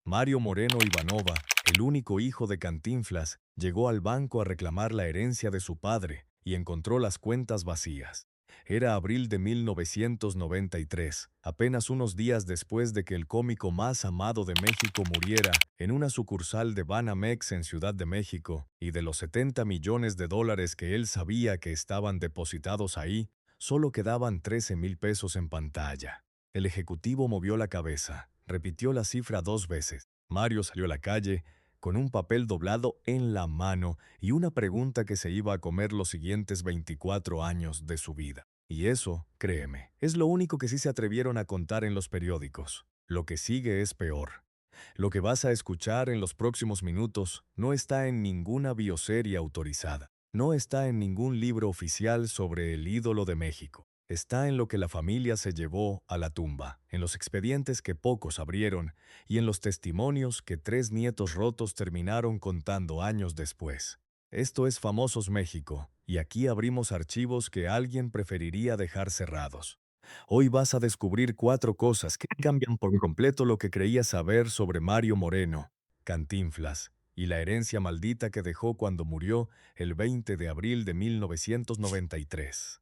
Mario Moreno Ivanova, el único hijo de Cantinflas, llegó al banco a reclamar la herencia de su padre y encontró las cuentas vacías. Era abril de 1993, apenas unos días después de que el cómico más amado de México muriera en una sucursal de Banamex en Ciudad de México, y de los 70 millones de dólares que él sabía que estaban depositados ahí, solo quedaban 13,000 pesos en pantalla. El ejecutivo movió la cabeza, repitió la cifra 2 veces. Mario salió a la calle con un papel doblado en la mano y una pregunta que se iba a comer los siguientes 24 años de su vida. Y eso, créeme, es lo único que sí se atrevieron a contar en los periódicos. Lo que sigue es peor. Lo que vas a escuchar en los próximos minutos no está en ninguna bioserie autorizada. No está en ningún libro oficial sobre el ídolo de México. Está en lo que la familia se llevó a la tumba, en los expedientes que pocos abrieron y en los testimonios que 3 nietos rotos terminaron contando años después. Esto es Famosos México, y aquí abrimos archivos que alguien preferiría dejar cerrados. Hoy vas a descubrir 4 cosas que cambian por completo lo que creías saber sobre Mario Moreno, Cantinflas, y la herencia maldita que dejó cuando murió el 20 de abril de 1993.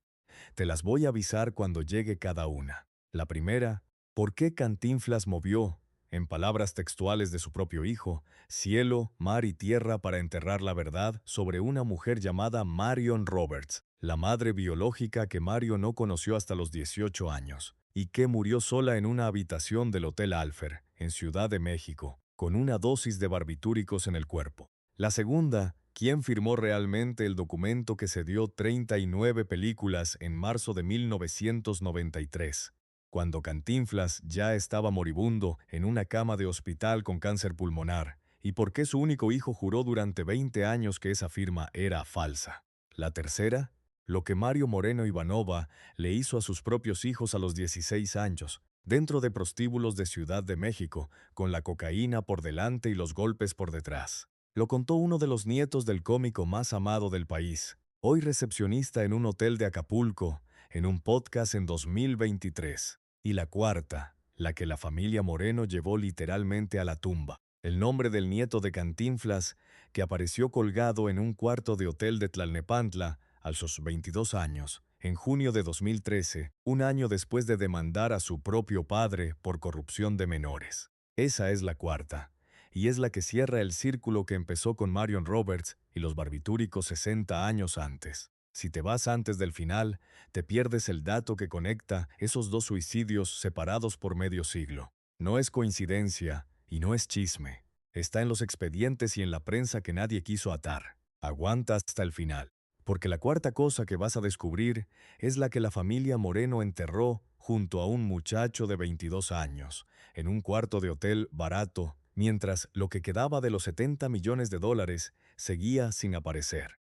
Te las voy a avisar cuando llegue cada una. La primera, ¿por qué Cantinflas movió, en palabras textuales de su propio hijo, cielo, mar y tierra para enterrar la verdad sobre una mujer llamada Marion Roberts, la madre biológica que Mario no conoció hasta los 18 años, y que murió sola en una habitación del Hotel Alfer, en Ciudad de México, con una dosis de barbitúricos en el cuerpo? La segunda, ¿quién firmó realmente el documento que se dio 39 películas en marzo de 1993, cuando Cantinflas ya estaba moribundo en una cama de hospital con cáncer pulmonar? ¿Y por qué su único hijo juró durante 20 años que esa firma era falsa? La tercera, lo que Mario Moreno Ivanova le hizo a sus propios hijos a los 16 años, dentro de prostíbulos de Ciudad de México, con la cocaína por delante y los golpes por detrás. Lo contó uno de los nietos del cómico más amado del país, hoy recepcionista en un hotel de Acapulco, en un podcast en 2023. Y la cuarta, la que la familia Moreno llevó literalmente a la tumba. El nombre del nieto de Cantinflas, que apareció colgado en un cuarto de hotel de Tlalnepantla a sus 22 años, en junio de 2013, un año después de demandar a su propio padre por corrupción de menores. Esa es la cuarta, y es la que cierra el círculo que empezó con Marion Roberts y los barbitúricos 60 años antes. Si te vas antes del final, te pierdes el dato que conecta esos dos suicidios separados por medio siglo. No es coincidencia y no es chisme. Está en los expedientes y en la prensa que nadie quiso atar. Aguanta hasta el final, porque la cuarta cosa que vas a descubrir es la que la familia Moreno enterró junto a un muchacho de 22 años, en un cuarto de hotel barato, mientras lo que quedaba de los 70 millones de dólares seguía sin aparecer.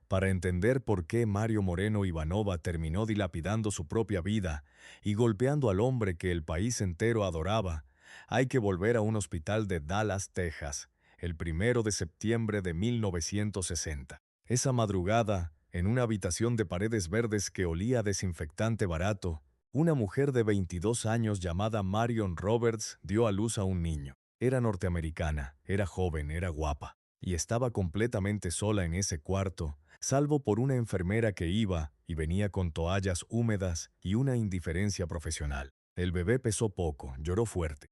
Para entender por qué Mario Moreno Ivanova terminó dilapidando su propia vida y golpeando al hombre que el país entero adoraba, hay que volver a un hospital de Dallas, Texas, el 1 de septiembre de 1960. Esa madrugada, en una habitación de paredes verdes que olía a desinfectante barato, una mujer de 22 años llamada Marion Roberts dio a luz a un niño. Era norteamericana, era joven, era guapa, y estaba completamente sola en ese cuarto, salvo por una enfermera que iba y venía con toallas húmedas y una indiferencia profesional. El bebé pesó poco, lloró fuerte.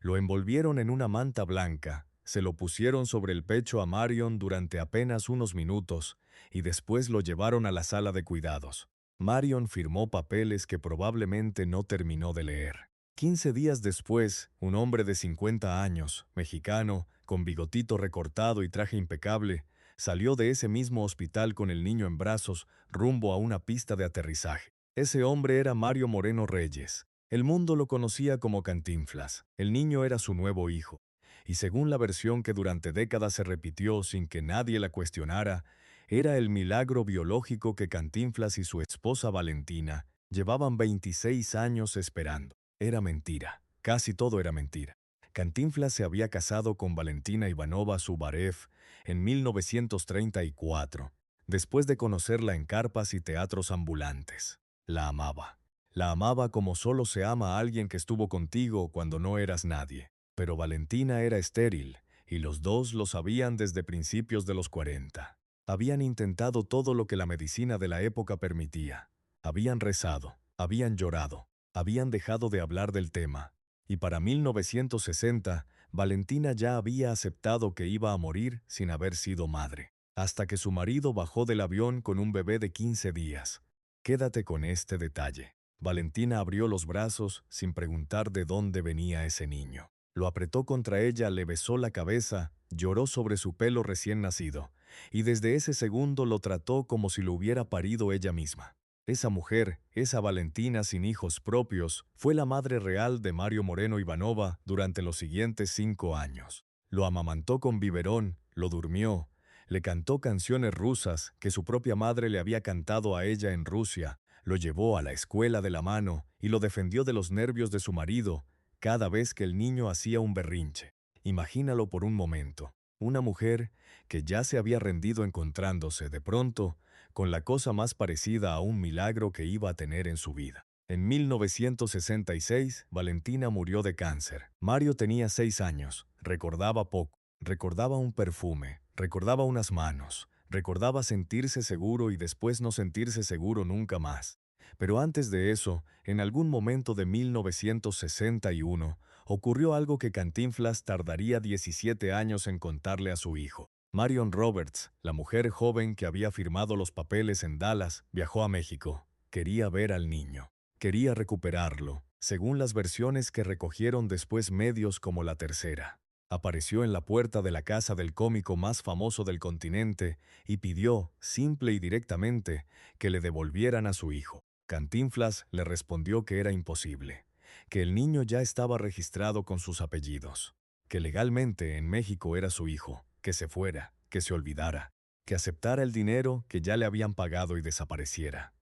Lo envolvieron en una manta blanca, se lo pusieron sobre el pecho a Marion durante apenas unos minutos y después lo llevaron a la sala de cuidados. Marion firmó papeles que probablemente no terminó de leer. 15 días después, un hombre de 50 años, mexicano, con bigotito recortado y traje impecable, salió de ese mismo hospital con el niño en brazos rumbo a una pista de aterrizaje. Ese hombre era Mario Moreno Reyes. El mundo lo conocía como Cantinflas. El niño era su nuevo hijo. Y según la versión que durante décadas se repitió sin que nadie la cuestionara, era el milagro biológico que Cantinflas y su esposa Valentina llevaban 26 años esperando. Era mentira. Casi todo era mentira. Cantinflas se había casado con Valentina Ivanova Subarev en 1934, después de conocerla en carpas y teatros ambulantes. La amaba. La amaba como solo se ama a alguien que estuvo contigo cuando no eras nadie. Pero Valentina era estéril, y los dos lo sabían desde principios de los 40. Habían intentado todo lo que la medicina de la época permitía. Habían rezado, habían llorado, habían dejado de hablar del tema. Y para 1960, Valentina ya había aceptado que iba a morir sin haber sido madre. Hasta que su marido bajó del avión con un bebé de 15 días. Quédate con este detalle. Valentina abrió los brazos sin preguntar de dónde venía ese niño. Lo apretó contra ella, le besó la cabeza, lloró sobre su pelo recién nacido, y desde ese segundo lo trató como si lo hubiera parido ella misma. Esa mujer, esa Valentina sin hijos propios, fue la madre real de Mario Moreno Ivanova durante los siguientes 5 años. Lo amamantó con biberón, lo durmió, le cantó canciones rusas que su propia madre le había cantado a ella en Rusia, lo llevó a la escuela de la mano y lo defendió de los nervios de su marido cada vez que el niño hacía un berrinche. Imagínalo por un momento. Una mujer que ya se había rendido encontrándose, de pronto, con la cosa más parecida a un milagro que iba a tener en su vida. En 1966, Valentina murió de cáncer. Mario tenía 6 años, recordaba poco, recordaba un perfume, recordaba unas manos, recordaba sentirse seguro y después no sentirse seguro nunca más. Pero antes de eso, en algún momento de 1961, ocurrió algo que Cantinflas tardaría 17 años en contarle a su hijo. Marion Roberts, la mujer joven que había firmado los papeles en Dallas, viajó a México. Quería ver al niño. Quería recuperarlo, según las versiones que recogieron después medios como La Tercera. Apareció en la puerta de la casa del cómico más famoso del continente y pidió, simple y directamente, que le devolvieran a su hijo. Cantinflas le respondió que era imposible, que el niño ya estaba registrado con sus apellidos, que legalmente en México era su hijo, que se fuera, que se olvidara, que aceptara el dinero que ya le habían pagado y desapareciera.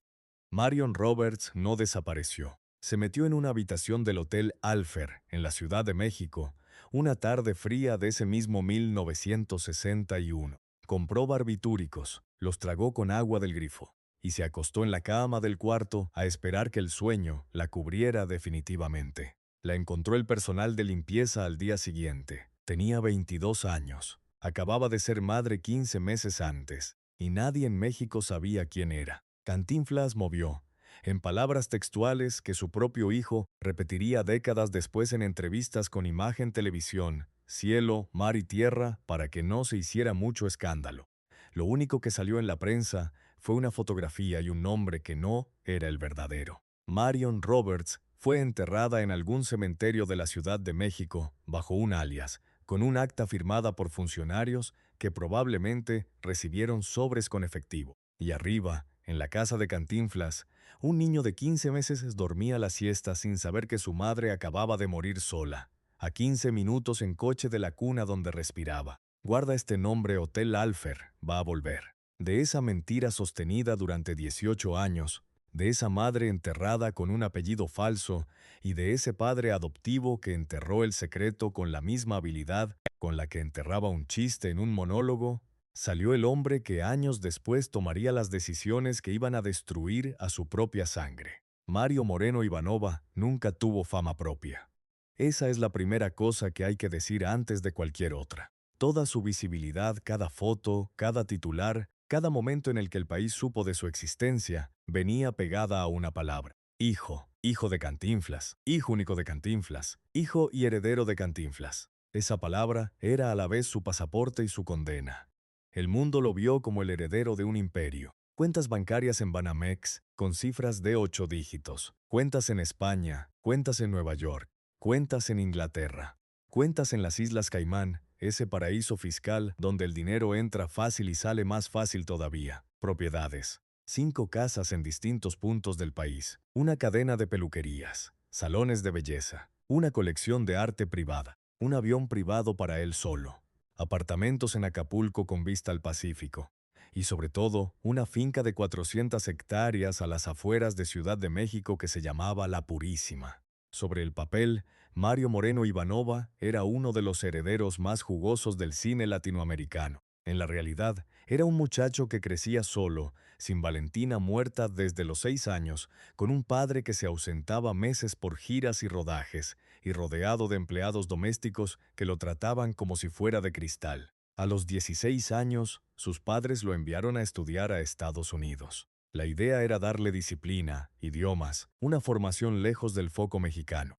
Marion Roberts no desapareció. Se metió en una habitación del Hotel Alfer, en la Ciudad de México, una tarde fría de ese mismo 1961. Compró barbitúricos, los tragó con agua del grifo, y se acostó en la cama del cuarto a esperar que el sueño la cubriera definitivamente. La encontró el personal de limpieza al día siguiente. Tenía 22 años. Acababa de ser madre 15 meses antes, y nadie en México sabía quién era. Cantinflas movió, en palabras textuales que su propio hijo repetiría décadas después en entrevistas con Imagen Televisión, cielo, mar y tierra, para que no se hiciera mucho escándalo. Lo único que salió en la prensa fue una fotografía y un nombre que no era el verdadero. Marion Roberts fue enterrada en algún cementerio de la Ciudad de México bajo un alias, con un acta firmada por funcionarios que probablemente recibieron sobres con efectivo. Y arriba, en la casa de Cantinflas, un niño de 15 meses dormía la siesta sin saber que su madre acababa de morir sola, a 15 minutos en coche de la cuna donde respiraba. Guarda este nombre, Hotel Alfer, va a volver. De esa mentira sostenida durante 18 años, de esa madre enterrada con un apellido falso y de ese padre adoptivo que enterró el secreto con la misma habilidad con la que enterraba un chiste en un monólogo, salió el hombre que años después tomaría las decisiones que iban a destruir a su propia sangre. Mario Moreno Ivanova nunca tuvo fama propia. Esa es la primera cosa que hay que decir antes de cualquier otra. Toda su visibilidad, cada foto, cada titular, cada momento en el que el país supo de su existencia, venía pegada a una palabra. Hijo, hijo de Cantinflas, hijo único de Cantinflas, hijo y heredero de Cantinflas. Esa palabra era a la vez su pasaporte y su condena. El mundo lo vio como el heredero de un imperio. Cuentas bancarias en Banamex, con cifras de 8 dígitos. Cuentas en España, cuentas en Nueva York, cuentas en Inglaterra. Cuentas en las Islas Caimán, ese paraíso fiscal donde el dinero entra fácil y sale más fácil todavía. Propiedades. 5 casas en distintos puntos del país. Una cadena de peluquerías. Salones de belleza. Una colección de arte privada. Un avión privado para él solo. Apartamentos en Acapulco con vista al Pacífico. Y sobre todo, una finca de 400 hectáreas a las afueras de Ciudad de México que se llamaba La Purísima. Sobre el papel, Mario Moreno Ivanova era uno de los herederos más jugosos del cine latinoamericano. En la realidad, era un muchacho que crecía solo, sin Valentina muerta desde los 6 años, con un padre que se ausentaba meses por giras y rodajes, y rodeado de empleados domésticos que lo trataban como si fuera de cristal. A los 16 años, sus padres lo enviaron a estudiar a Estados Unidos. La idea era darle disciplina, idiomas, una formación lejos del foco mexicano.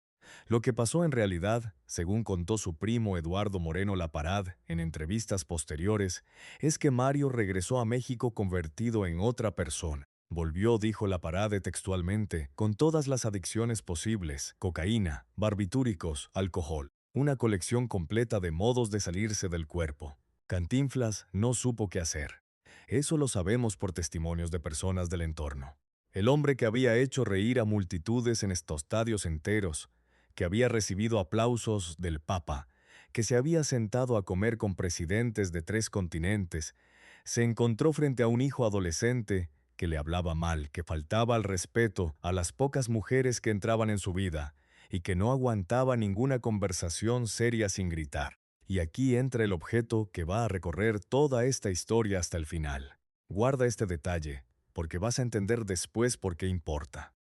Lo que pasó en realidad, según contó su primo Eduardo Moreno Laparad en entrevistas posteriores, es que Mario regresó a México convertido en otra persona. Volvió, dijo Laparade textualmente, con todas las adicciones posibles: cocaína, barbitúricos, alcohol, una colección completa de modos de salirse del cuerpo. Cantinflas no supo qué hacer. Eso lo sabemos por testimonios de personas del entorno. El hombre que había hecho reír a multitudes en estadios enteros, que había recibido aplausos del Papa, que se había sentado a comer con presidentes de 3 continentes, se encontró frente a un hijo adolescente que le hablaba mal, que faltaba al respeto a las pocas mujeres que entraban en su vida y que no aguantaba ninguna conversación seria sin gritar. Y aquí entra el objeto que va a recorrer toda esta historia hasta el final. Guarda este detalle, porque vas a entender después por qué importa.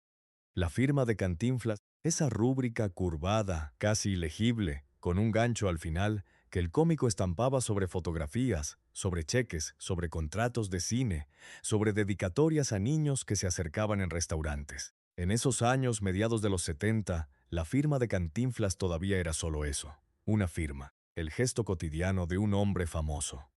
La firma de Cantinflas, esa rúbrica curvada, casi ilegible, con un gancho al final, que el cómico estampaba sobre fotografías, sobre cheques, sobre contratos de cine, sobre dedicatorias a niños que se acercaban en restaurantes. En esos años, mediados de los 70, la firma de Cantinflas todavía era solo eso, una firma, el gesto cotidiano de un hombre famoso.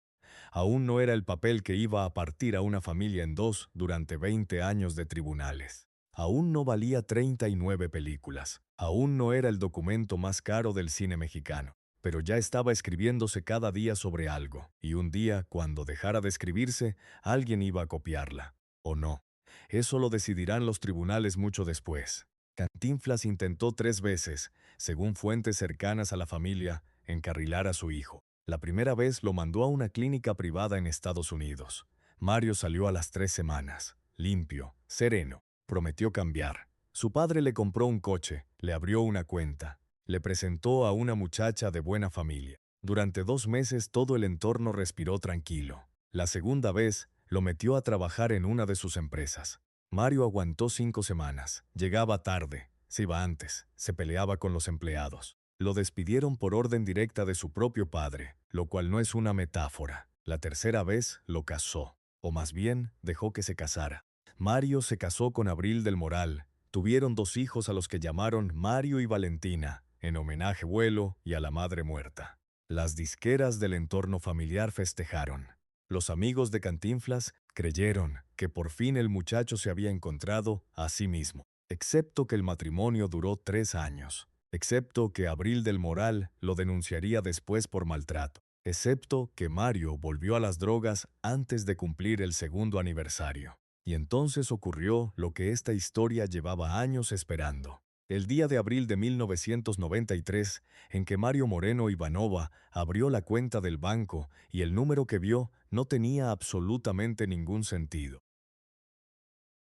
Aún no era el papel que iba a partir a una familia en dos durante 20 años de tribunales. Aún no valía 39 películas. Aún no era el documento más caro del cine mexicano. Pero ya estaba escribiéndose cada día sobre algo, y un día, cuando dejara de escribirse, alguien iba a copiarla. ¿O no? Eso lo decidirán los tribunales mucho después. Cantinflas intentó 3 veces, según fuentes cercanas a la familia, encarrilar a su hijo. La primera vez lo mandó a una clínica privada en Estados Unidos. Mario salió a las 3 semanas, limpio, sereno. Prometió cambiar. Su padre le compró un coche, le abrió una cuenta, le presentó a una muchacha de buena familia. Durante 2 meses todo el entorno respiró tranquilo. La segunda vez lo metió a trabajar en una de sus empresas. Mario aguantó 5 semanas. Llegaba tarde, se iba antes, se peleaba con los empleados. Lo despidieron por orden directa de su propio padre, lo cual no es una metáfora. La tercera vez lo casó, o más bien dejó que se casara. Mario se casó con Abril del Moral. Tuvieron 2 hijos a los que llamaron Mario y Valentina, en homenaje al abuelo y a la madre muerta. Las disqueras del entorno familiar festejaron. Los amigos de Cantinflas creyeron que por fin el muchacho se había encontrado a sí mismo, excepto que el matrimonio duró 3 años, excepto que Abril del Moral lo denunciaría después por maltrato, excepto que Mario volvió a las drogas antes de cumplir el 2º aniversario. Y entonces ocurrió lo que esta historia llevaba años esperando. El día de abril de 1993, en que Mario Moreno Ivanova abrió la cuenta del banco y el número que vio no tenía absolutamente ningún sentido.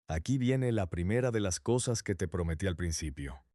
Aquí viene la primera de las cosas que te prometí al principio.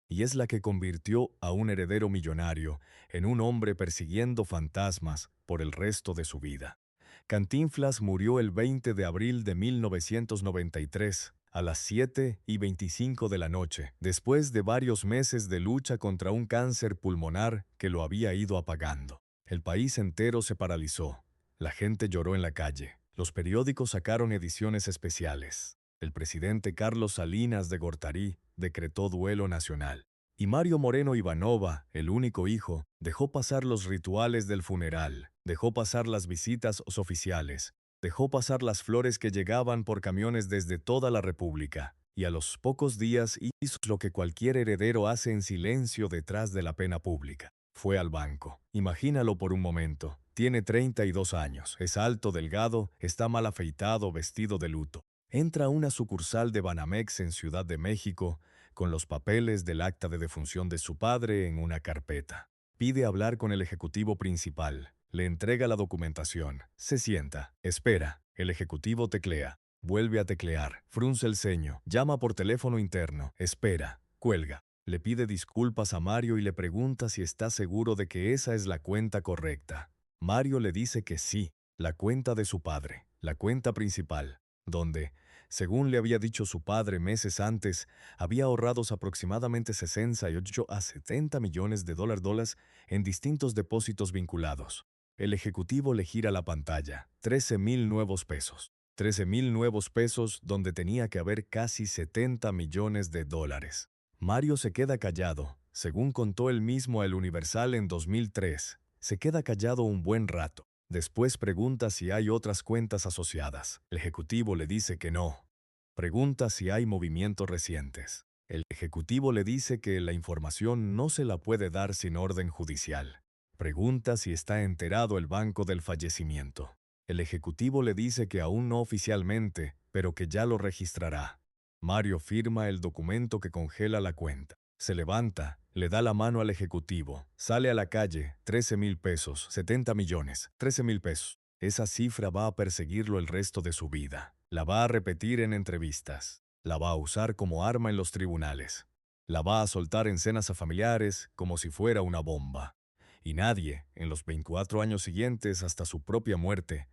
Y es la que convirtió a un heredero millonario en un hombre persiguiendo fantasmas por el resto de su vida. Cantinflas murió el 20 de abril de 1993, a las 7:25 de la noche, después de varios meses de lucha contra un cáncer pulmonar que lo había ido apagando. El país entero se paralizó. La gente lloró en la calle. Los periódicos sacaron ediciones especiales. El presidente Carlos Salinas de Gortari decretó duelo nacional. Y Mario Moreno Ivanova, el único hijo, dejó pasar los rituales del funeral, dejó pasar las visitas oficiales, dejó pasar las flores que llegaban por camiones desde toda la República, y a los pocos días hizo lo que cualquier heredero hace en silencio detrás de la pena pública. Fue al banco. Imagínalo por un momento. Tiene 32 años, es alto, delgado, está mal afeitado, vestido de luto. Entra a una sucursal de Banamex en Ciudad de México, con los papeles del acta de defunción de su padre en una carpeta. Pide hablar con el ejecutivo principal. Le entrega la documentación. Se sienta. Espera. El ejecutivo teclea. Vuelve a teclear. Frunce el ceño. Llama por teléfono interno. Espera. Cuelga. Le pide disculpas a Mario y le pregunta si está seguro de que esa es la cuenta correcta. Mario le dice que sí, la cuenta de su padre, la cuenta principal, donde, Según le había dicho su padre meses antes, había ahorrado aproximadamente 68 a 70 millones de dólares en distintos depósitos vinculados. El ejecutivo le gira la pantalla. 13,000 nuevos pesos. 13,000 nuevos pesos donde tenía que haber casi 70 millones de dólares. Mario se queda callado, según contó él mismo a El Universal en 2003. Se queda callado un buen rato. Después pregunta si hay otras cuentas asociadas. El ejecutivo le dice que no. Pregunta si hay movimientos recientes. El ejecutivo le dice que la información no se la puede dar sin orden judicial. Pregunta si está enterado el banco del fallecimiento. El ejecutivo le dice que aún no oficialmente, pero que ya lo registrará. Mario firma el documento que congela la cuenta. Se levanta, le da la mano al ejecutivo, sale a la calle, 13,000 pesos, 70 millones, 13,000 pesos. Esa cifra va a perseguirlo el resto de su vida. La va a repetir en entrevistas. La va a usar como arma en los tribunales. La va a soltar en cenas a familiares como si fuera una bomba. Y nadie, en los 24 años siguientes hasta su propia muerte,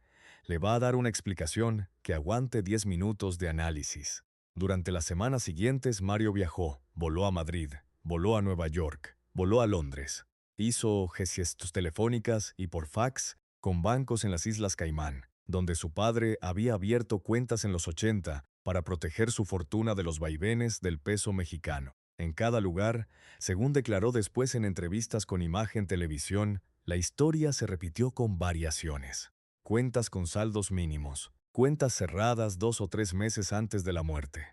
le va a dar una explicación que aguante 10 minutos de análisis. Durante las semanas siguientes, Mario viajó, voló a Madrid, voló a Nueva York, voló a Londres. Hizo gestos telefónicas y por fax con bancos en las Islas Caimán, donde su padre había abierto cuentas en los 80 para proteger su fortuna de los vaivenes del peso mexicano. En cada lugar, según declaró después en entrevistas con Imagen Televisión, la historia se repitió con variaciones. Cuentas con saldos mínimos, cuentas cerradas 2 o 3 meses antes de la muerte,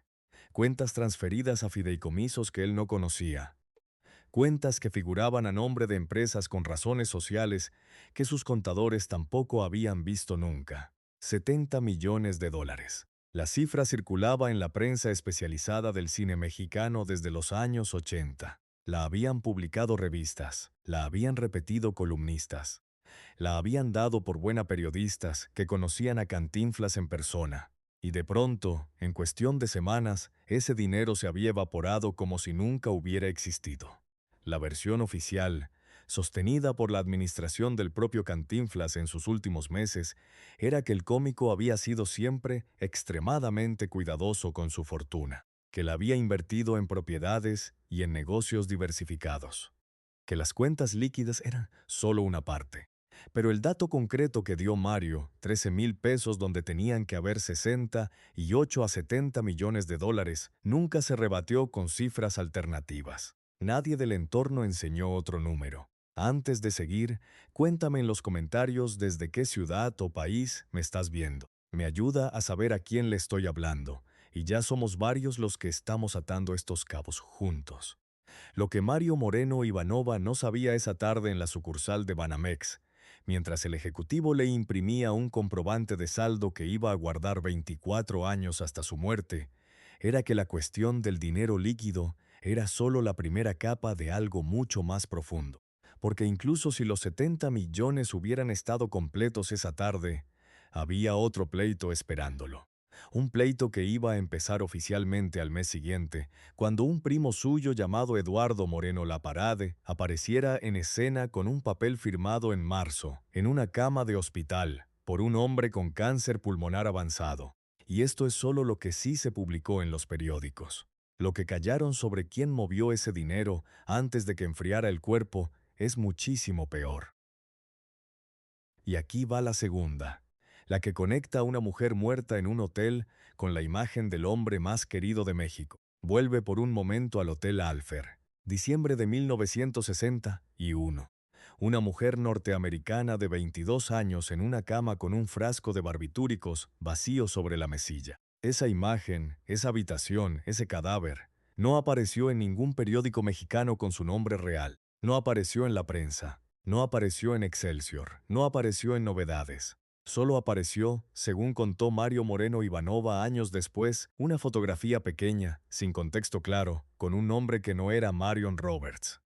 cuentas transferidas a fideicomisos que él no conocía, cuentas que figuraban a nombre de empresas con razones sociales que sus contadores tampoco habían visto nunca. 70 millones de dólares. La cifra circulaba en la prensa especializada del cine mexicano desde los años 80. La habían publicado revistas, la habían repetido columnistas, la habían dado por buena periodistas que conocían a Cantinflas en persona. Y de pronto, en cuestión de semanas, ese dinero se había evaporado como si nunca hubiera existido. La versión oficial, sostenida por la administración del propio Cantinflas en sus últimos meses, era que el cómico había sido siempre extremadamente cuidadoso con su fortuna, que la había invertido en propiedades y en negocios diversificados, que las cuentas líquidas eran solo una parte. Pero el dato concreto que dio Mario, 13,000 pesos donde tenían que haber 60 y 8 a 70 millones de dólares, nunca se rebatió con cifras alternativas. Nadie del entorno enseñó otro número. Antes de seguir, cuéntame en los comentarios desde qué ciudad o país me estás viendo. Me ayuda a saber a quién le estoy hablando, y ya somos varios los que estamos atando estos cabos juntos. Lo que Mario Moreno Ivanova no sabía esa tarde en la sucursal de Banamex, mientras el ejecutivo le imprimía un comprobante de saldo que iba a guardar 24 años hasta su muerte, era que la cuestión del dinero líquido era solo la primera capa de algo mucho más profundo. Porque incluso si los 70 millones hubieran estado completos esa tarde, había otro pleito esperándolo. Un pleito que iba a empezar oficialmente al mes siguiente, cuando un primo suyo llamado Eduardo Moreno Laparade apareciera en escena con un papel firmado en marzo, en una cama de hospital, por un hombre con cáncer pulmonar avanzado. Y esto es solo lo que sí se publicó en los periódicos. Lo que callaron sobre quién movió ese dinero antes de que enfriara el cuerpo es muchísimo peor. Y aquí va la segunda, la que conecta a una mujer muerta en un hotel con la imagen del hombre más querido de México. Vuelve por un momento al Hotel Alfer, diciembre de 1961. Una mujer norteamericana de 22 años en una cama con un frasco de barbitúricos vacío sobre la mesilla. Esa imagen, esa habitación, ese cadáver, no apareció en ningún periódico mexicano con su nombre real. No apareció en la prensa. No apareció en Excelsior, no apareció en Novedades. Solo apareció, según contó Mario Moreno Ivanova años después, una fotografía pequeña, sin contexto claro, con un nombre que no era Marion Roberts.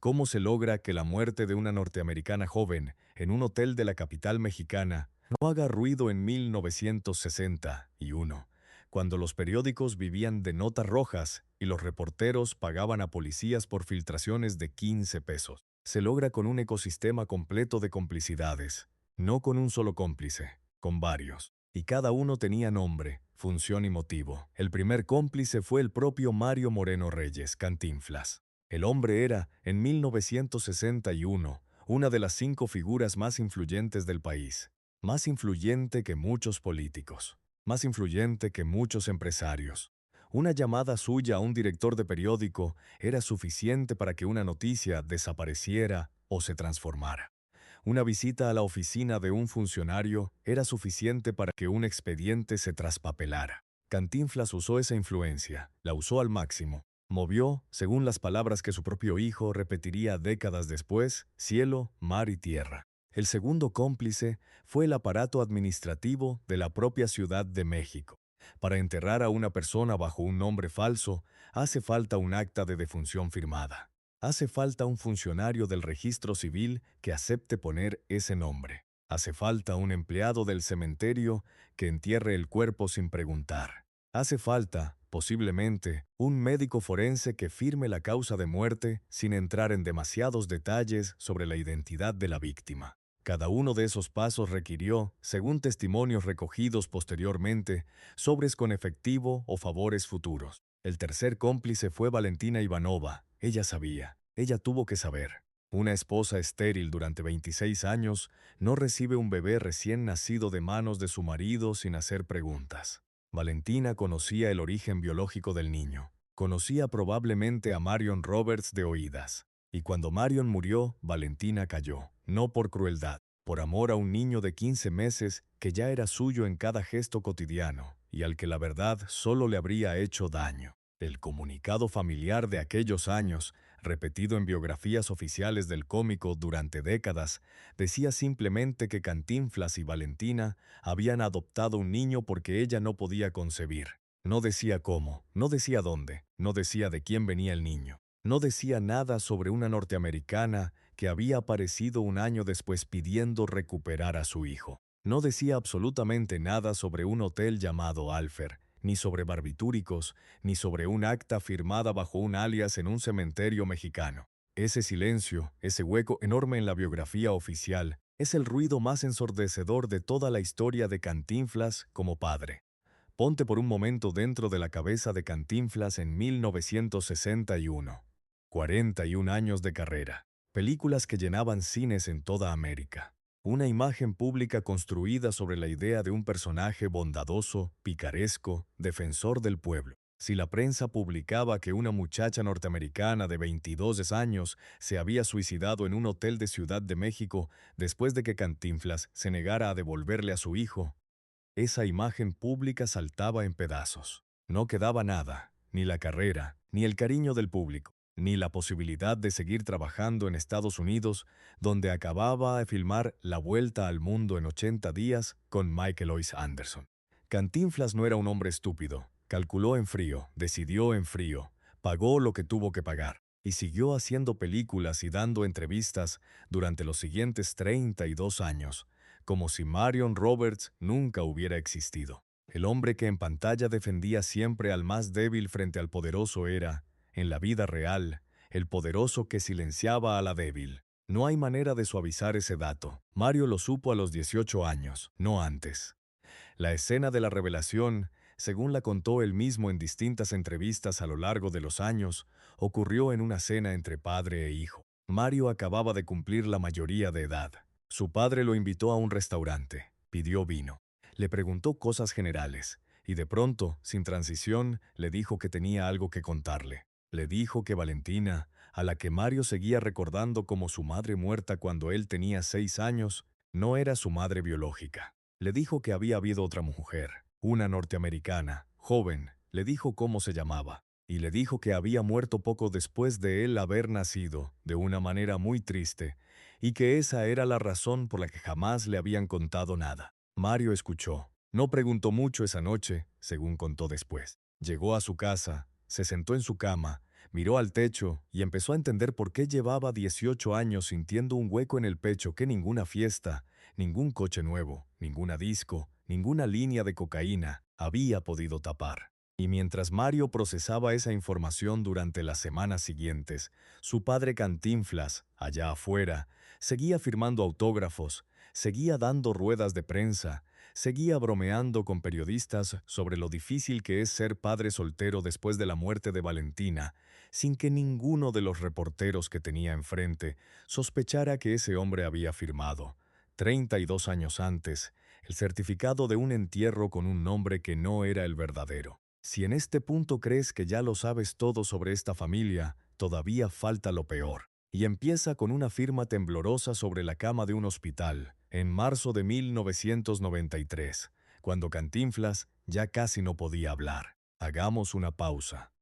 ¿Cómo se logra que la muerte de una norteamericana joven en un hotel de la capital mexicana no haga ruido en 1961, cuando los periódicos vivían de notas rojas y los reporteros pagaban a policías por filtraciones de 15 pesos? Se logra con un ecosistema completo de complicidades, no con un solo cómplice, con varios. y cada uno tenía nombre, función y motivo. El primer cómplice fue el propio Mario Moreno Reyes, Cantinflas. El hombre era, en 1961, una de las 5 figuras más influyentes del país, más influyente que muchos políticos, más influyente que muchos empresarios. Una llamada suya a un director de periódico era suficiente para que una noticia desapareciera o se transformara. Una visita a la oficina de un funcionario era suficiente para que un expediente se traspapelara. Cantinflas usó esa influencia, la usó al máximo. Movió, según las palabras que su propio hijo repetiría décadas después, cielo, mar y tierra. El segundo cómplice fue el aparato administrativo de la propia Ciudad de México. Para enterrar a una persona bajo un nombre falso, hace falta un acta de defunción firmada. Hace falta un funcionario del registro civil que acepte poner ese nombre. Hace falta un empleado del cementerio que entierre el cuerpo sin preguntar. Hace falta, posiblemente, un médico forense que firme la causa de muerte sin entrar en demasiados detalles sobre la identidad de la víctima. Cada uno de esos pasos requirió, según testimonios recogidos posteriormente, sobres con efectivo o favores futuros. El tercer cómplice fue Valentina Ivanova. Ella sabía, ella tuvo que saber. Una esposa estéril durante 26 años no recibe un bebé recién nacido de manos de su marido sin hacer preguntas. Valentina conocía el origen biológico del niño. Conocía probablemente a Marion Roberts de oídas. Y cuando Marion murió, Valentina cayó, no por crueldad, por amor a un niño de 15 meses que ya era suyo en cada gesto cotidiano y al que la verdad solo le habría hecho daño. El comunicado familiar de aquellos años, repetido en biografías oficiales del cómico durante décadas, decía simplemente que Cantinflas y Valentina habían adoptado un niño porque ella no podía concebir. No decía cómo, no decía dónde, no decía de quién venía el niño. No decía nada sobre una norteamericana que había aparecido un año después pidiendo recuperar a su hijo. No decía absolutamente nada sobre un hotel llamado Alfer, ni sobre barbitúricos, ni sobre un acta firmada bajo un alias en un cementerio mexicano. Ese silencio, ese hueco enorme en la biografía oficial, es el ruido más ensordecedor de toda la historia de Cantinflas como padre. Ponte por un momento dentro de la cabeza de Cantinflas en 1961. 41 años de carrera. Películas que llenaban cines en toda América. Una imagen pública construida sobre la idea de un personaje bondadoso, picaresco, defensor del pueblo. Si la prensa publicaba que una muchacha norteamericana de 22 años se había suicidado en un hotel de Ciudad de México después de que Cantinflas se negara a devolverle a su hijo, esa imagen pública saltaba en pedazos. No quedaba nada, ni la carrera, ni el cariño del público, ni la posibilidad de seguir trabajando en Estados Unidos, donde acababa de filmar La Vuelta al Mundo en 80 días con Michael Lois Anderson. Cantinflas no era un hombre estúpido. Calculó en frío, decidió en frío, pagó lo que tuvo que pagar, y siguió haciendo películas y dando entrevistas durante los siguientes 32 años, como si Marion Roberts nunca hubiera existido. El hombre que en pantalla defendía siempre al más débil frente al poderoso era, en la vida real, el poderoso que silenciaba a la débil. No hay manera de suavizar ese dato. Mario lo supo a los 18 años, no antes. La escena de la revelación, según la contó él mismo en distintas entrevistas a lo largo de los años, ocurrió en una cena entre padre e hijo. Mario acababa de cumplir la mayoría de edad. Su padre lo invitó a un restaurante, pidió vino, le preguntó cosas generales, y de pronto, sin transición, le dijo que tenía algo que contarle. Le dijo que Valentina, a la que Mario seguía recordando como su madre muerta cuando él tenía 6 años, no era su madre biológica. Le dijo que había habido otra mujer, una norteamericana, joven, le dijo cómo se llamaba, y le dijo que había muerto poco después de él haber nacido, de una manera muy triste, y que esa era la razón por la que jamás le habían contado nada. Mario escuchó. No preguntó mucho esa noche, según contó después. Llegó a su casa, se sentó en su cama, miró al techo y empezó a entender por qué llevaba 18 años sintiendo un hueco en el pecho que ninguna fiesta, ningún coche nuevo, ninguna disco, ninguna línea de cocaína había podido tapar. Y mientras Mario procesaba esa información durante las semanas siguientes, su padre Cantinflas, allá afuera, seguía firmando autógrafos, seguía dando ruedas de prensa, seguía bromeando con periodistas sobre lo difícil que es ser padre soltero después de la muerte de Valentina, sin que ninguno de los reporteros que tenía enfrente sospechara que ese hombre había firmado, 32 años antes, el certificado de un entierro con un nombre que no era el verdadero. Si en este punto crees que ya lo sabes todo sobre esta familia, todavía falta lo peor. Y empieza con una firma temblorosa sobre la cama de un hospital, en marzo de 1993, cuando Cantinflas ya casi no podía hablar. Hagamos una pausa.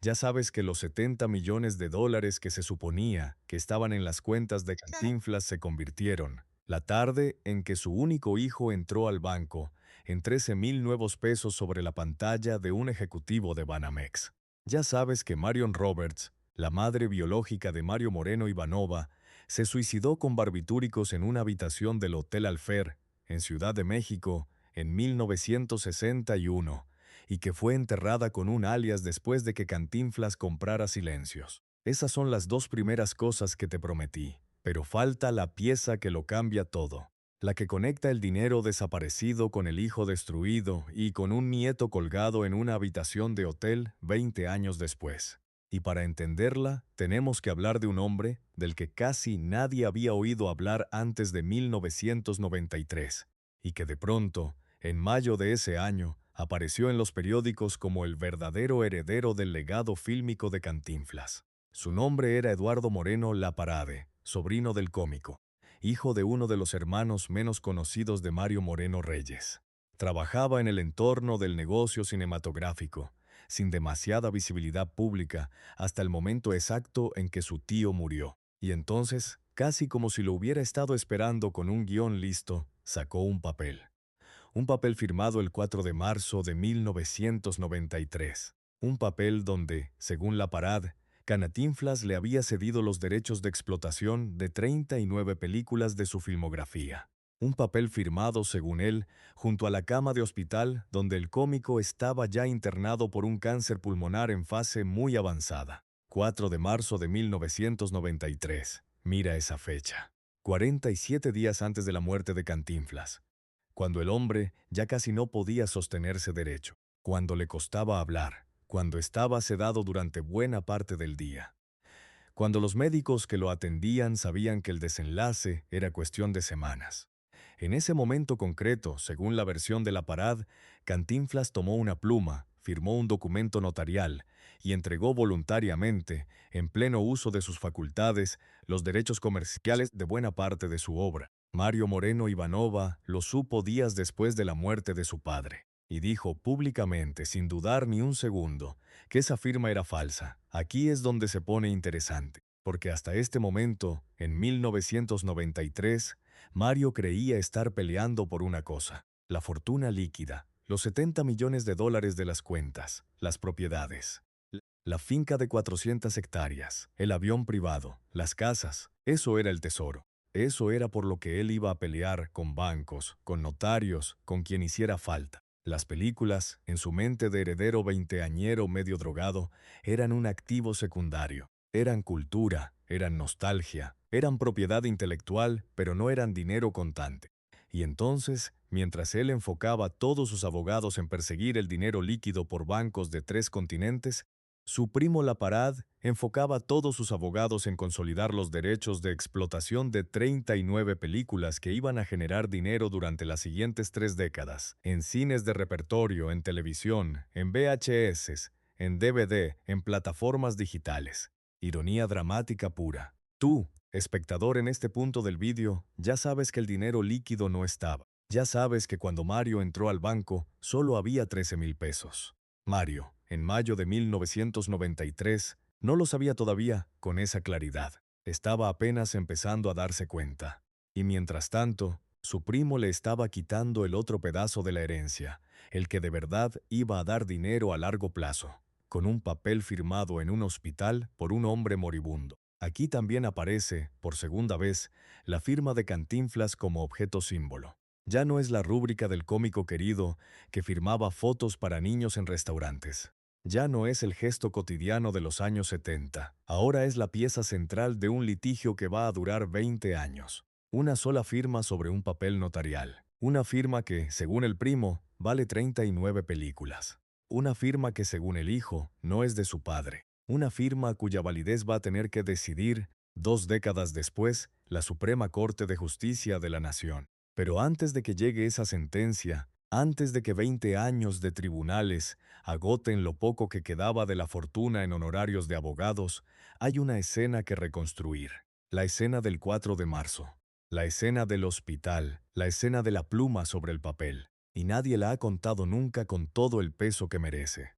Ya sabes que los 70 millones de dólares que se suponía que estaban en las cuentas de Cantinflas se convirtieron, la tarde en que su único hijo entró al banco, en 13,000 nuevos pesos sobre la pantalla de un ejecutivo de Banamex. Ya sabes que Marion Roberts, la madre biológica de Mario Moreno Ivanova, se suicidó con barbitúricos en una habitación del Hotel Alfer, en Ciudad de México, en 1961, y que fue enterrada con un alias después de que Cantinflas comprara silencios. Esas son las dos primeras cosas que te prometí, pero falta la pieza que lo cambia todo, la que conecta el dinero desaparecido con el hijo destruido y con un nieto colgado en una habitación de hotel 20 años después. Y para entenderla, tenemos que hablar de un hombre del que casi nadie había oído hablar antes de 1993, y que de pronto, en mayo de ese año, apareció en los periódicos como el verdadero heredero del legado fílmico de Cantinflas. Su nombre era Eduardo Moreno Laparade, sobrino del cómico, hijo de uno de los hermanos menos conocidos de Mario Moreno Reyes. Trabajaba en el entorno del negocio cinematográfico, sin demasiada visibilidad pública, hasta el momento exacto en que su tío murió. Y entonces, casi como si lo hubiera estado esperando con un guión listo, sacó un papel. Un papel firmado el 4 de marzo de 1993. Un papel donde, según la Parad, Cantinflas le había cedido los derechos de explotación de 39 películas de su filmografía. Un papel firmado, según él, junto a la cama de hospital donde el cómico estaba ya internado por un cáncer pulmonar en fase muy avanzada. 4 de marzo de 1993. Mira esa fecha. 47 días antes de la muerte de Cantinflas, cuando el hombre ya casi no podía sostenerse derecho, cuando le costaba hablar, cuando estaba sedado durante buena parte del día, cuando los médicos que lo atendían sabían que el desenlace era cuestión de semanas. En ese momento concreto, según la versión de la Parad, Cantinflas tomó una pluma, firmó un documento notarial y entregó voluntariamente, en pleno uso de sus facultades, los derechos comerciales de buena parte de su obra. Mario Moreno Ivanova lo supo días después de la muerte de su padre, y dijo públicamente, sin dudar ni un segundo, que esa firma era falsa. Aquí es donde se pone interesante, porque hasta este momento, en 1993, Mario creía estar peleando por una cosa: la fortuna líquida, los 70 millones de dólares de las cuentas, las propiedades, la finca de 400 hectáreas, el avión privado, las casas. Eso era el tesoro. Eso era por lo que él iba a pelear con bancos, con notarios, con quien hiciera falta. Las películas, en su mente de heredero veinteañero medio drogado, eran un activo secundario. Eran cultura, eran nostalgia, eran propiedad intelectual, pero no eran dinero contante. Y entonces, mientras él enfocaba a todos sus abogados en perseguir el dinero líquido por bancos de 3 continentes, su primo Laparad enfocaba a todos sus abogados en consolidar los derechos de explotación de 39 películas que iban a generar dinero durante las siguientes 3 décadas, en cines de repertorio, en televisión, en VHS, en DVD, en plataformas digitales. Ironía dramática pura. Tú, espectador en este punto del vídeo, ya sabes que el dinero líquido no estaba. Ya sabes que cuando Mario entró al banco, solo había 13,000 pesos. Mario, en mayo de 1993, no lo sabía todavía con esa claridad. Estaba apenas empezando a darse cuenta. Y mientras tanto, su primo le estaba quitando el otro pedazo de la herencia, el que de verdad iba a dar dinero a largo plazo, con un papel firmado en un hospital por un hombre moribundo. Aquí también aparece, por segunda vez, la firma de Cantinflas como objeto símbolo. Ya no es la rúbrica del cómico querido que firmaba fotos para niños en restaurantes. Ya no es el gesto cotidiano de los años 70. Ahora es la pieza central de un litigio que va a durar 20 años. Una sola firma sobre un papel notarial. Una firma que, según el primo, vale 39 películas. Una firma que, según el hijo, no es de su padre. Una firma cuya validez va a tener que decidir, 2 décadas después, la Suprema Corte de Justicia de la Nación. Pero antes de que llegue esa sentencia, antes de que 20 años de tribunales agoten lo poco que quedaba de la fortuna en honorarios de abogados, hay una escena que reconstruir. La escena del 4 de marzo. La escena del hospital. La escena de la pluma sobre el papel. Y nadie la ha contado nunca con todo el peso que merece.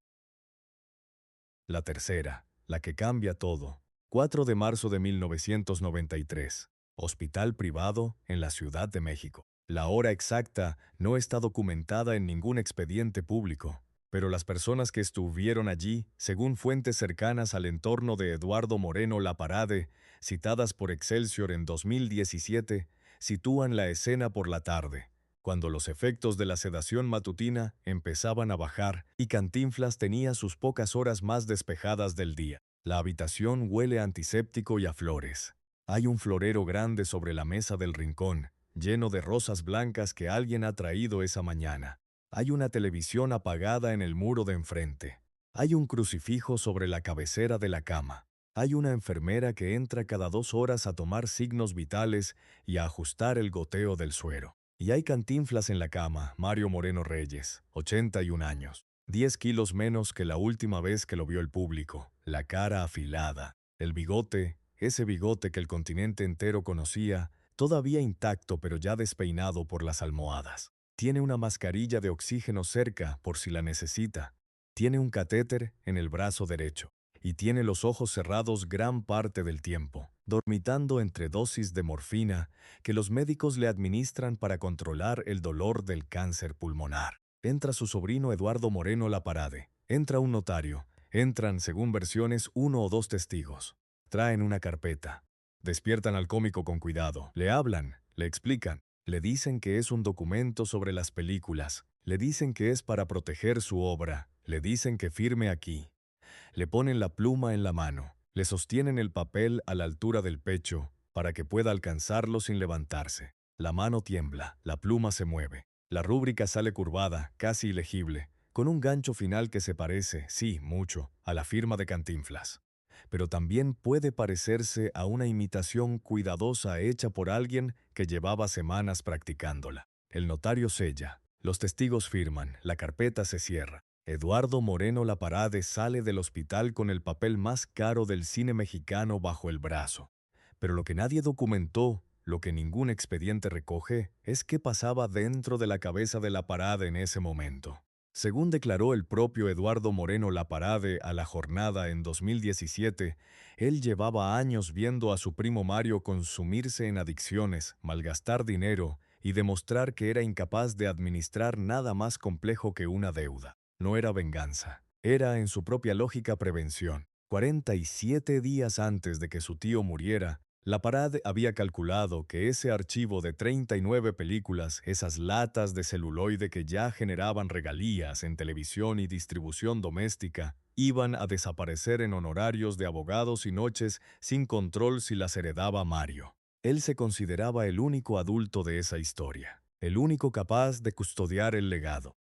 La tercera, la que cambia todo. 4 de marzo de 1993. Hospital privado en la Ciudad de México. La hora exacta no está documentada en ningún expediente público, pero las personas que estuvieron allí, según fuentes cercanas al entorno de Eduardo Moreno Laparade, citadas por Excelsior en 2017, sitúan la escena por la tarde, cuando los efectos de la sedación matutina empezaban a bajar y Cantinflas tenía sus pocas horas más despejadas del día. La habitación huele a antiséptico y a flores. Hay un florero grande sobre la mesa del rincón, lleno de rosas blancas que alguien ha traído esa mañana. Hay una televisión apagada en el muro de enfrente. Hay un crucifijo sobre la cabecera de la cama. Hay una enfermera que entra cada 2 horas a tomar signos vitales y a ajustar el goteo del suero. Y hay Cantinflas en la cama, Mario Moreno Reyes, 81 años. 10 kilos menos que la última vez que lo vio el público. La cara afilada. El bigote, ese bigote que el continente entero conocía, todavía intacto pero ya despeinado por las almohadas. Tiene una mascarilla de oxígeno cerca por si la necesita. Tiene un catéter en el brazo derecho. Y tiene los ojos cerrados gran parte del tiempo, dormitando entre dosis de morfina que los médicos le administran para controlar el dolor del cáncer pulmonar. Entra su sobrino Eduardo Moreno Laparade. Entra un notario. Entran, según versiones, 1 o 2 testigos. Traen una carpeta. Despiertan al cómico con cuidado. Le hablan, le explican. Le dicen que es un documento sobre las películas. Le dicen que es para proteger su obra. Le dicen que firme aquí. Le ponen la pluma en la mano. Le sostienen el papel a la altura del pecho para que pueda alcanzarlo sin levantarse. La mano tiembla, la pluma se mueve. La rúbrica sale curvada, casi ilegible, con un gancho final que se parece, sí, mucho, a la firma de Cantinflas. Pero también puede parecerse a una imitación cuidadosa hecha por alguien que llevaba semanas practicándola. El notario sella, los testigos firman, la carpeta se cierra. Eduardo Moreno Laparade sale del hospital con el papel más caro del cine mexicano bajo el brazo. Pero lo que nadie documentó, lo que ningún expediente recoge, es qué pasaba dentro de la cabeza de Laparade en ese momento. Según declaró el propio Eduardo Moreno Laparade a La Jornada en 2017, él llevaba años viendo a su primo Mario consumirse en adicciones, malgastar dinero y demostrar que era incapaz de administrar nada más complejo que una deuda. No era venganza, era en su propia lógica prevención. 47 días antes de que su tío muriera, Laparade había calculado que ese archivo de 39 películas, esas latas de celuloide que ya generaban regalías en televisión y distribución doméstica, iban a desaparecer en honorarios de abogados y noches sin control si las heredaba Mario. Él se consideraba el único adulto de esa historia, el único capaz de custodiar el legado.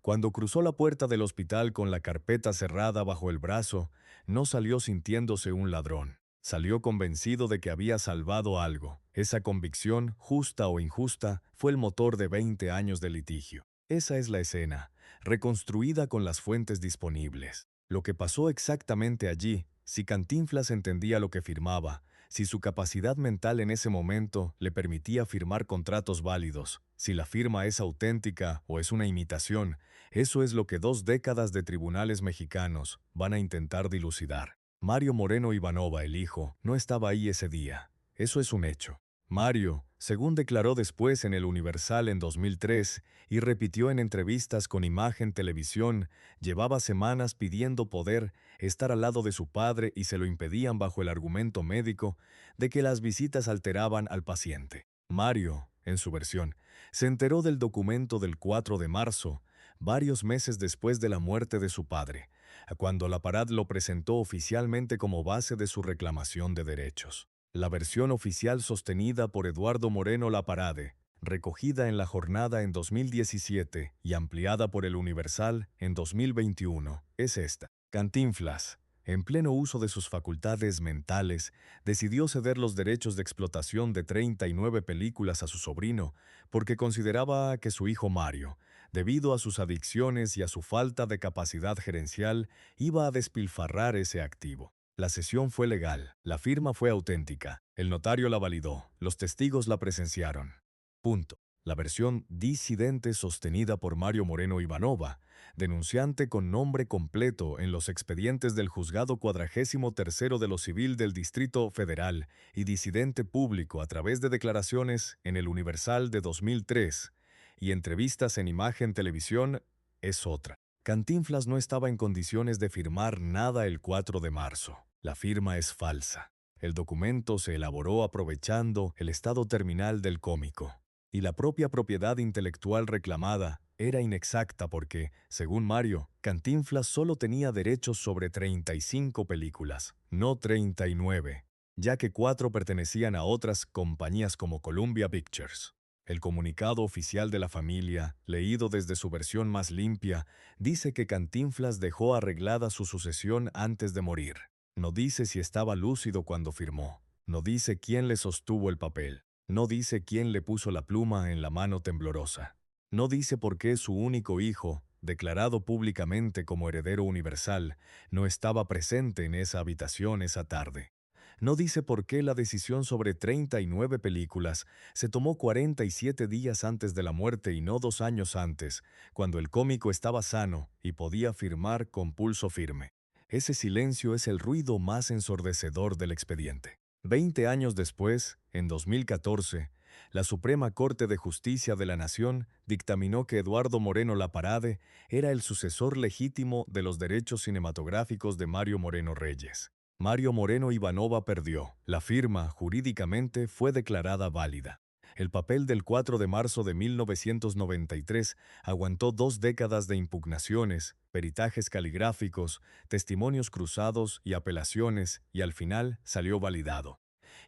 Cuando cruzó la puerta del hospital con la carpeta cerrada bajo el brazo, no salió sintiéndose un ladrón. Salió convencido de que había salvado algo. Esa convicción, justa o injusta, fue el motor de 20 años de litigio. Esa es la escena, reconstruida con las fuentes disponibles. Lo que pasó exactamente allí, si Cantinflas entendía lo que firmaba, si su capacidad mental en ese momento le permitía firmar contratos válidos, si la firma es auténtica o es una imitación, eso es lo que 2 décadas de tribunales mexicanos van a intentar dilucidar. Mario Moreno Ivanova, el hijo, no estaba ahí ese día. Eso es un hecho. Mario, según declaró después en El Universal en 2003 y repitió en entrevistas con Imagen Televisión, llevaba semanas pidiendo poder estar al lado de su padre y se lo impedían bajo el argumento médico de que las visitas alteraban al paciente. Mario, en su versión, Se enteró del documento del 4 de marzo, varios meses después de la muerte de su padre, cuando la Parad lo presentó oficialmente como base de su reclamación de derechos. La versión oficial sostenida por Eduardo Moreno La Parade, recogida en La Jornada en 2017 y ampliada por El Universal en 2021, es esta. Cantinflas, en pleno uso de sus facultades mentales, decidió ceder los derechos de explotación de 39 películas a su sobrino porque consideraba que su hijo Mario, debido a sus adicciones y a su falta de capacidad gerencial, iba a despilfarrar ese activo. La sesión fue legal, la firma fue auténtica, el notario la validó, los testigos la presenciaron. Punto. La versión disidente sostenida por Mario Moreno Ivanova, denunciante con nombre completo en los expedientes del Juzgado 43º de lo Civil del Distrito Federal y disidente público a través de declaraciones en El Universal de 2003 y entrevistas en Imagen Televisión, es otra. Cantinflas no estaba en condiciones de firmar nada el 4 de marzo. La firma es falsa. El documento se elaboró aprovechando el estado terminal del cómico. Y la propia propiedad intelectual reclamada era inexacta porque, según Mario, Cantinflas solo tenía derechos sobre 35 películas, no 39, ya que 4 pertenecían a otras compañías como Columbia Pictures. El comunicado oficial de la familia, leído desde su versión más limpia, dice que Cantinflas dejó arreglada su sucesión antes de morir. No dice si estaba lúcido cuando firmó. No dice quién le sostuvo el papel. No dice quién le puso la pluma en la mano temblorosa. No dice por qué su único hijo, declarado públicamente como heredero universal, no estaba presente en esa habitación esa tarde. No dice por qué la decisión sobre 39 películas se tomó 47 días antes de la muerte y no 2 años antes, cuando el cómico estaba sano y podía firmar con pulso firme. Ese silencio es el ruido más ensordecedor del expediente. 20 años después, en 2014, la Suprema Corte de Justicia de la Nación dictaminó que Eduardo Moreno La Parade era el sucesor legítimo de los derechos cinematográficos de Mario Moreno Reyes. Mario Moreno Ivanova perdió. La firma, jurídicamente, fue declarada válida. El papel del 4 de marzo de 1993 aguantó 2 décadas de impugnaciones, peritajes caligráficos, testimonios cruzados y apelaciones, y al final salió validado.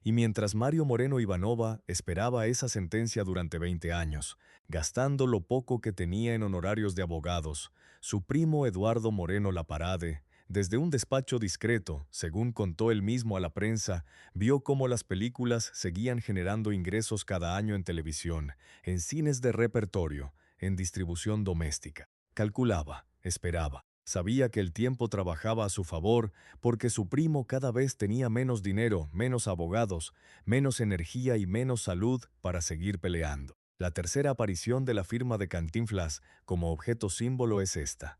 Y mientras Mario Moreno Ivanova esperaba esa sentencia durante 20 años, gastando lo poco que tenía en honorarios de abogados, su primo Eduardo Moreno La Parade, desde un despacho discreto, según contó él mismo a la prensa, vio cómo las películas seguían generando ingresos cada año en televisión, en cines de repertorio, en distribución doméstica. Calculaba, esperaba. Sabía que el tiempo trabajaba a su favor porque su primo cada vez tenía menos dinero, menos abogados, menos energía y menos salud para seguir peleando. La tercera aparición de la firma de Cantinflas como objeto símbolo es esta.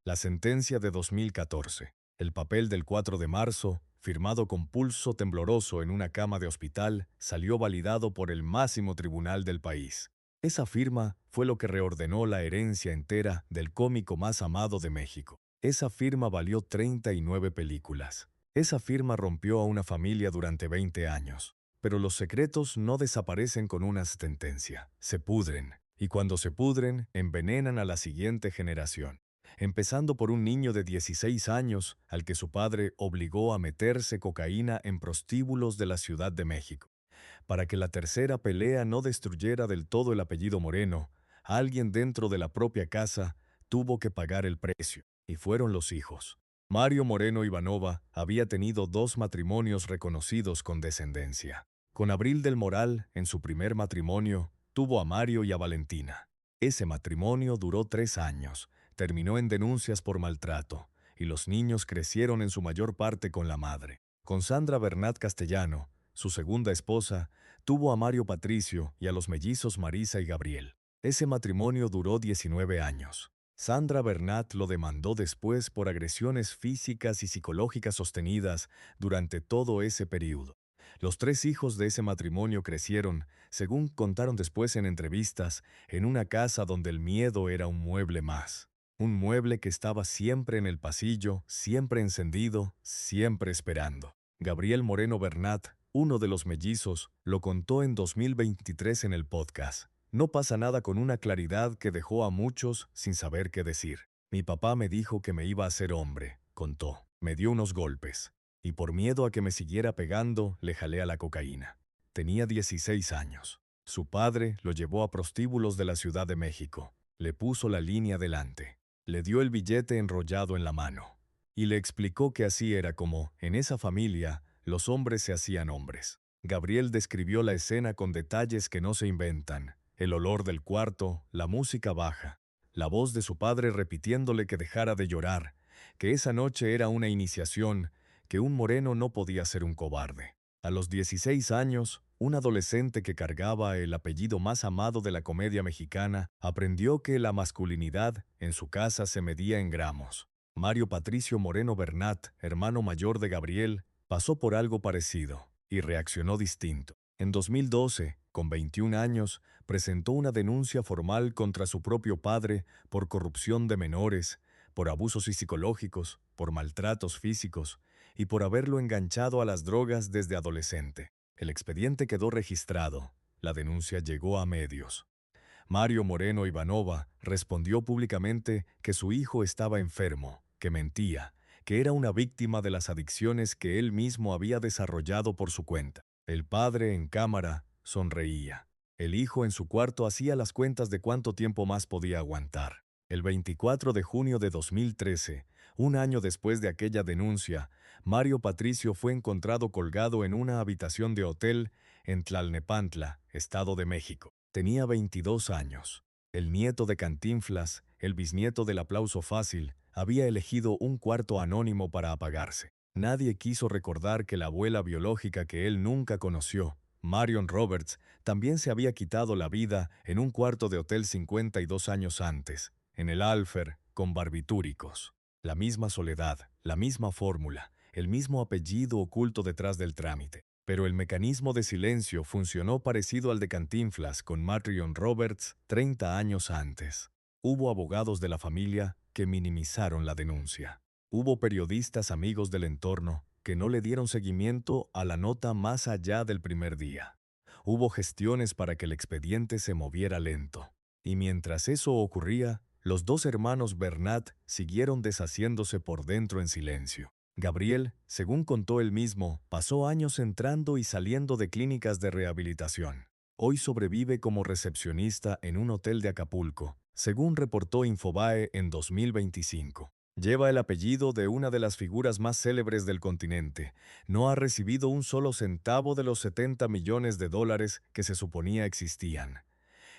La sentencia de 2014. El papel del 4 de marzo, firmado con pulso tembloroso en una cama de hospital, salió validado por el máximo tribunal del país. Esa firma fue lo que reordenó la herencia entera del cómico más amado de México. Esa firma valió 39 películas. Esa firma rompió a una familia durante 20 años. Pero los secretos no desaparecen con una sentencia, se pudren. Y cuando se pudren, envenenan a la siguiente generación. Empezando por un niño de 16 años al que su padre obligó a meterse cocaína en prostíbulos de la Ciudad de México. Para que la tercera pelea no destruyera del todo el apellido Moreno, alguien dentro de la propia casa tuvo que pagar el precio, y fueron los hijos. Mario Moreno Ivanova había tenido 2 matrimonios reconocidos con descendencia. Con Abril del Moral, en su primer matrimonio, tuvo a Mario y a Valentina. Ese matrimonio duró 3 años, terminó en denuncias por maltrato, y los niños crecieron en su mayor parte con la madre. Con Sandra Bernat Castellano, su segunda esposa, tuvo a Mario Patricio y a los mellizos Marisa y Gabriel. Ese matrimonio duró 19 años. Sandra Bernat lo demandó después por agresiones físicas y psicológicas sostenidas durante todo ese período. Los 3 hijos de ese matrimonio crecieron, según contaron después en entrevistas, en una casa donde el miedo era un mueble más. Un mueble que estaba siempre en el pasillo, siempre encendido, siempre esperando. Gabriel Moreno Bernat, uno de los mellizos, lo contó en 2023 en el podcast. No pasa nada con una claridad que dejó a muchos sin saber qué decir. Mi papá me dijo que me iba a ser hombre, contó. Me dio unos golpes. Y por miedo a que me siguiera pegando, le jalé a la cocaína. Tenía 16 años. Su padre lo llevó a prostíbulos de la Ciudad de México. Le puso la línea delante. Le dio el billete enrollado en la mano. Y le explicó que así era como, en esa familia, los hombres se hacían hombres. Gabriel describió la escena con detalles que no se inventan. El olor del cuarto, la música baja, la voz de su padre repitiéndole que dejara de llorar, que esa noche era una iniciación, que un moreno no podía ser un cobarde. A los 16 años, un adolescente que cargaba el apellido más amado de la comedia mexicana aprendió que la masculinidad en su casa se medía en gramos. Mario Patricio Moreno Bernat, hermano mayor de Gabriel, pasó por algo parecido y reaccionó distinto. En 2012, con 21 años, presentó una denuncia formal contra su propio padre por corrupción de menores, por abusos psicológicos, por maltratos físicos y por haberlo enganchado a las drogas desde adolescente. El expediente quedó registrado. La denuncia llegó a medios. Mario Moreno Ivanova respondió públicamente que su hijo estaba enfermo, que mentía, que era una víctima de las adicciones que él mismo había desarrollado por su cuenta. El padre, en cámara, sonreía. El hijo en su cuarto hacía las cuentas de cuánto tiempo más podía aguantar. El 24 de junio de 2013, un año después de aquella denuncia, Mario Patricio fue encontrado colgado en una habitación de hotel en Tlalnepantla, Estado de México. Tenía 22 años. El nieto de Cantinflas, el bisnieto del aplauso fácil, había elegido un cuarto anónimo para apagarse. Nadie quiso recordar que la abuela biológica que él nunca conoció, Marion Roberts, también se había quitado la vida en un cuarto de hotel 52 años antes, en el Alfer, con barbitúricos. La misma soledad, la misma fórmula, el mismo apellido oculto detrás del trámite. Pero el mecanismo de silencio funcionó parecido al de Cantinflas con Marion Roberts 30 años antes. Hubo abogados de la familia que minimizaron la denuncia. Hubo periodistas amigos del entorno que no le dieron seguimiento a la nota más allá del primer día. Hubo gestiones para que el expediente se moviera lento. Y mientras eso ocurría, los dos hermanos Bernat siguieron deshaciéndose por dentro en silencio. Gabriel, según contó él mismo, pasó años entrando y saliendo de clínicas de rehabilitación. Hoy sobrevive como recepcionista en un hotel de Acapulco, según reportó Infobae en 2025. Lleva el apellido de una de las figuras más célebres del continente. No ha recibido un solo centavo de los 70 millones de dólares que se suponía existían.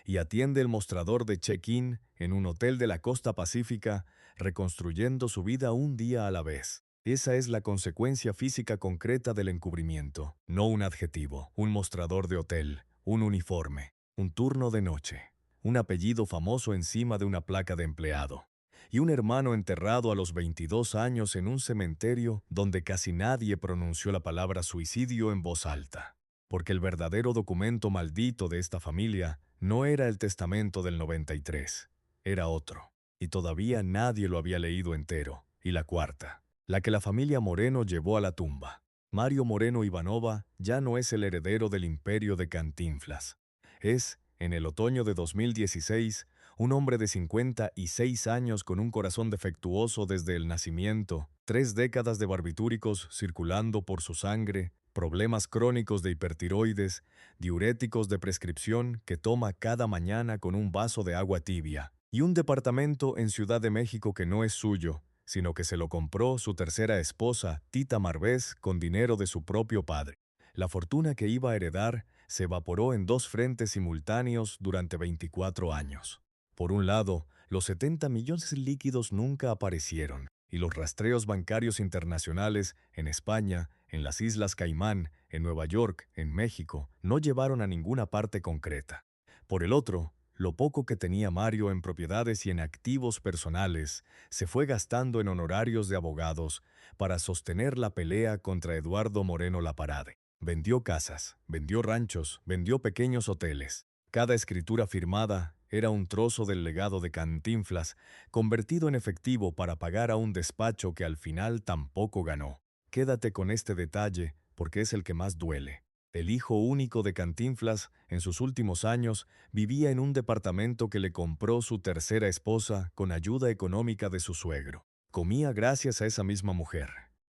Y atiende el mostrador de check-in en un hotel de la costa pacífica, reconstruyendo su vida un día a la vez. Esa es la consecuencia física concreta del encubrimiento, no un adjetivo, un mostrador de hotel, un uniforme, un turno de noche, un apellido famoso encima de una placa de empleado, y un hermano enterrado a los 22 años en un cementerio donde casi nadie pronunció la palabra suicidio en voz alta. Porque el verdadero documento maldito de esta familia no era el testamento del 93, era otro, y todavía nadie lo había leído entero. Y la cuarta, la que la familia Moreno llevó a la tumba. Mario Moreno Ivanova ya no es el heredero del imperio de Cantinflas. Es, en el otoño de 2016, un hombre de 56 años con un corazón defectuoso desde el nacimiento, 3 décadas de barbitúricos circulando por su sangre, problemas crónicos de hipertiroides, diuréticos de prescripción que toma cada mañana con un vaso de agua tibia, y un departamento en Ciudad de México que no es suyo, sino que se lo compró su tercera esposa, Tita Marvés, con dinero de su propio padre. La fortuna que iba a heredar se evaporó en 2 frentes simultáneos durante 24 años. Por un lado, los 70 millones líquidos nunca aparecieron, y los rastreos bancarios internacionales en España, en las Islas Caimán, en Nueva York, en México, no llevaron a ninguna parte concreta. Por el otro, lo poco que tenía Mario en propiedades y en activos personales se fue gastando en honorarios de abogados para sostener la pelea contra Eduardo Moreno Laparade. Vendió casas, vendió ranchos, vendió pequeños hoteles. Cada escritura firmada era un trozo del legado de Cantinflas, convertido en efectivo para pagar a un despacho que al final tampoco ganó. Quédate con este detalle porque es el que más duele. El hijo único de Cantinflas, en sus últimos años, vivía en un departamento que le compró su tercera esposa con ayuda económica de su suegro. Comía gracias a esa misma mujer.